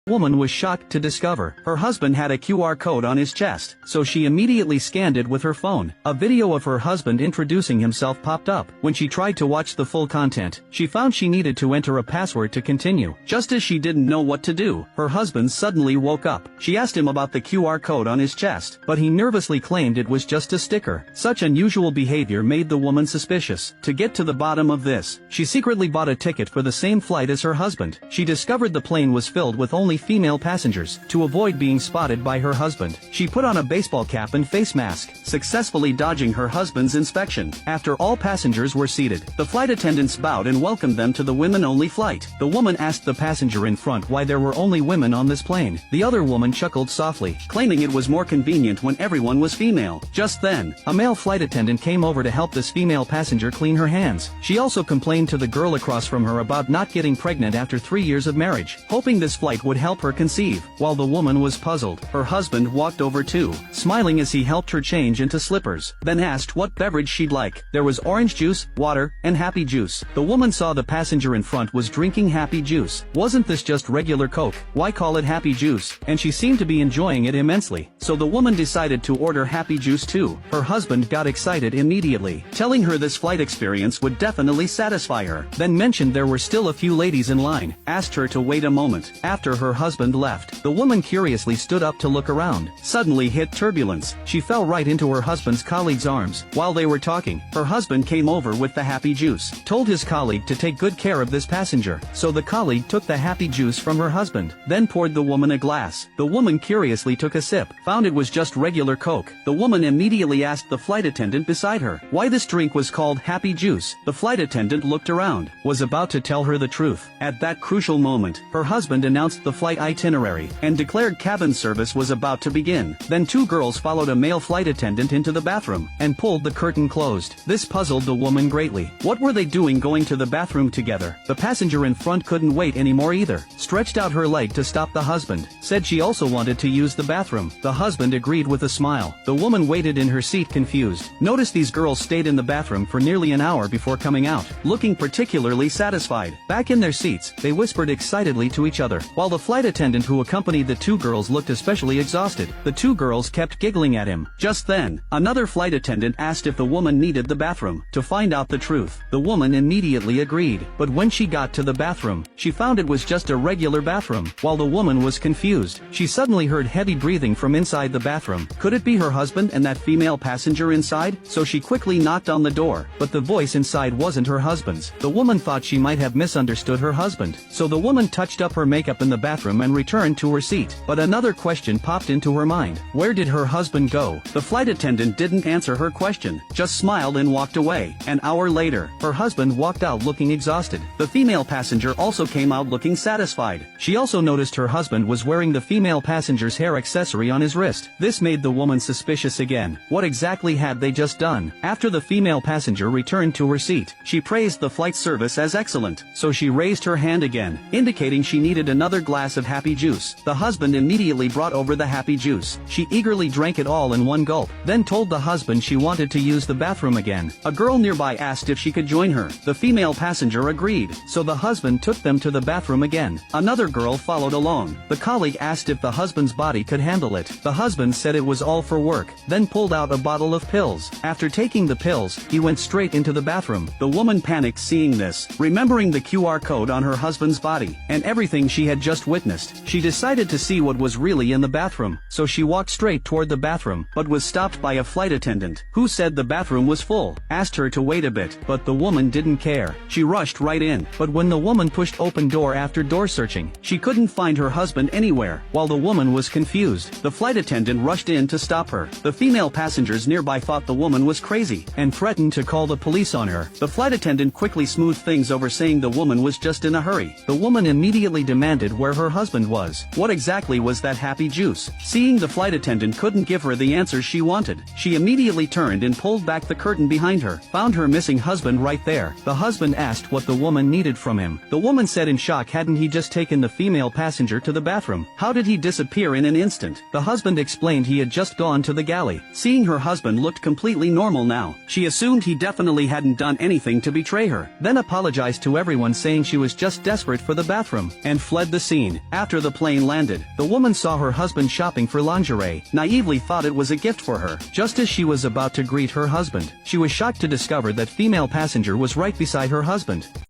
Woman was shocked to discover her husband had a QR code on his chest, so she immediately scanned it with her phone. A video of her husband introducing himself popped up. When she tried to watch the full content, she found she needed to enter a password to continue. Just as she didn't know what to do, her husband suddenly woke up. She asked him about the QR code on his chest, but he nervously claimed it was just a sticker. Such unusual behavior made the woman suspicious. To get to the bottom of this, she secretly bought a ticket for the same flight as her husband. She discovered the plane was filled with only female passengers. To avoid being spotted by her husband, she put on a baseball cap and face mask, successfully dodging her husband's inspection. After all passengers were seated, the flight attendants bowed and welcomed them to the women-only flight. The woman asked the passenger in front why there were only women on this plane. The other woman chuckled softly, claiming it was more convenient when everyone was female. Just then, a male flight attendant came over to help this female passenger clean her hands. She also complained to the girl across from her about not getting pregnant after 3 years of marriage, hoping this flight would help her conceive. While the woman was puzzled, her husband walked over too, smiling as he helped her change into slippers, then asked what beverage she'd like. There was orange juice, water, and happy juice. The woman saw the passenger in front was drinking happy juice. Wasn't this just regular Coke? Why call it happy juice? And she seemed to be enjoying it immensely. So the woman decided to order happy juice too. Her husband got excited immediately, telling her this flight experience would definitely satisfy her. Then mentioned there were still a few ladies in line, asked her to wait a moment. After her husband left, the woman curiously stood up to look around. Suddenly hit turbulence. She fell right into her husband's colleague's arms. While they were talking, her husband came over with the happy juice, told his colleague to take good care of this passenger. So the colleague took the happy juice from her husband, then poured the woman a glass. The woman curiously took a sip, found it was just regular Coke. The woman immediately asked the flight attendant beside her why this drink was called happy juice. The flight attendant looked around, was about to tell her the truth. At that crucial moment, her husband announced the flight itinerary, and declared cabin service was about to begin. Then two girls followed a male flight attendant into the bathroom, and pulled the curtain closed. This puzzled the woman greatly. What were they doing going to the bathroom together? The passenger in front couldn't wait anymore either, stretched out her leg to stop the husband, said she also wanted to use the bathroom. The husband agreed with a smile. The woman waited in her seat confused. Notice these girls stayed in the bathroom for nearly an hour before coming out, looking particularly satisfied. Back in their seats, they whispered excitedly to each other, while the flight attendant who accompanied the two girls looked especially exhausted. The two girls kept giggling at him. Just then, another flight attendant asked if the woman needed the bathroom. To find out the truth, the woman immediately agreed, but when she got to the bathroom, she found it was just a regular bathroom. While the woman was confused, she suddenly heard heavy breathing from inside the bathroom. Could it be her husband and that female passenger inside? So she quickly knocked on the door, but the voice inside wasn't her husband's. The woman thought she might have misunderstood her husband, so the woman touched up her makeup in the bathroom and returned to her seat. But another question popped into her mind. Where did her husband go? The flight attendant didn't answer her question, just smiled and walked away. An hour later, her husband walked out looking exhausted. The female passenger also came out looking satisfied. She also noticed her husband was wearing the female passenger's hair accessory on his wrist. This made the woman suspicious again. What exactly had they just done? After the female passenger returned to her seat, she praised the flight service as excellent, so she raised her hand again, indicating she needed another glass of happy juice. The husband immediately brought over the happy juice. She eagerly drank it all in one gulp, then told the husband she wanted to use the bathroom again. A girl nearby asked if she could join her. The female passenger agreed, so the husband took them to the bathroom again. Another girl followed along. The colleague asked if the husband's body could handle it. The husband said it was all for work, then pulled out a bottle of pills. After taking the pills, he went straight into the bathroom. The woman panicked seeing this, remembering the QR code on her husband's body, and everything she had just witnessed. She decided to see what was really in the bathroom, so she walked straight toward the bathroom, but was stopped by a flight attendant, who said the bathroom was full, asked her to wait a bit, but the woman didn't care. She rushed right in, but when the woman pushed open door after door searching, she couldn't find her husband anywhere. While the woman was confused, the flight attendant rushed in to stop her. The female passengers nearby thought the woman was crazy, and threatened to call the police on her. The flight attendant quickly smoothed things over, saying the woman was just in a hurry. The woman immediately demanded where her husband was. What exactly was that happy juice? Seeing the flight attendant couldn't give her the answers she wanted, she immediately turned and pulled back the curtain behind her, found her missing husband right there. The husband asked what the woman needed from him. The woman said in shock, hadn't he just taken the female passenger to the bathroom? How did he disappear in an instant? The husband explained he had just gone to the galley. Seeing her husband looked completely normal now, she assumed he definitely hadn't done anything to betray her, then apologized to everyone saying she was just desperate for the bathroom, and fled the scene. plane. After the plane landed, the woman saw her husband shopping for lingerie, naively thought it was a gift for her. Just as she was about to greet her husband, she was shocked to discover that female passenger was right beside her husband.